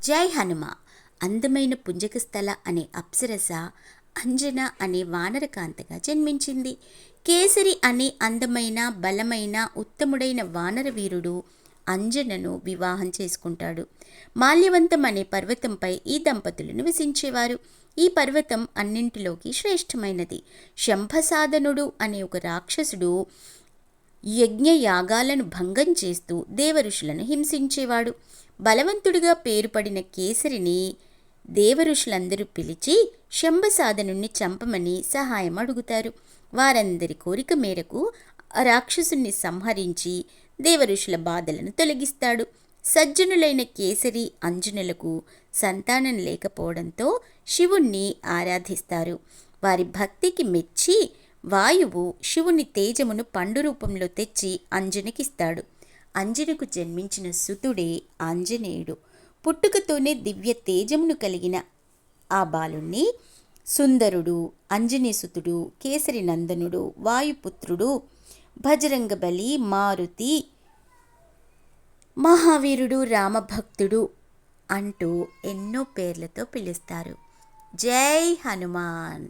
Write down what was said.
జై హనుమ. అందమైన పుంజకస్థల అనే అప్సరస అంజన అనే వానరకాంతగా జన్మించింది. కేసరి అనే అందమైన బలమైన ఉత్తముడైన వానర వీరుడు అంజనను వివాహం చేసుకుంటాడు. మాల్యవంతం అనే పర్వతంపై ఈ దంపతులు నివసించేవారు. ఈ పర్వతం అన్నింటిలోకి శ్రేష్టమైనది. శంభసాధనుడు అనే ఒక రాక్షసుడు యజ్ఞయాగాలను భంగం చేస్తూ దేవఋషులను హింసించేవాడు. బలవంతుడిగా పేరుపడిన కేసరిని దేవఋషులందరూ పిలిచి శంభసాధనుణ్ణి చంపమని సహాయం అడుగుతారు. వారందరి కోరిక మేరకు ఆ రాక్షసుని సంహరించి దేవఋషుల బాధలను తొలగిస్తాడు. సజ్జనులైన కేసరి అంజనులకు సంతానం లేకపోవడంతో శివుణ్ణి ఆరాధిస్తారు. వారి భక్తికి మెచ్చి వాయువు శివుని తేజమును పండు రూపంలో తెచ్చి అంజనకిస్తాడు. అంజనకు జన్మించిన సుతుడే ఆంజనేయుడు. పుట్టుకతోనే దివ్య తేజమును కలిగిన ఆ బాలుణ్ణి సుందరుడు, అంజనీసుతుడు, కేసరి నందనుడు, వాయుపుత్రుడు, భజరంగబలి, మారుతి, మహావీరుడు, రామభక్తుడు అంటూ ఎన్నో పేర్లతో పిలుస్తారు. జై హనుమాన్.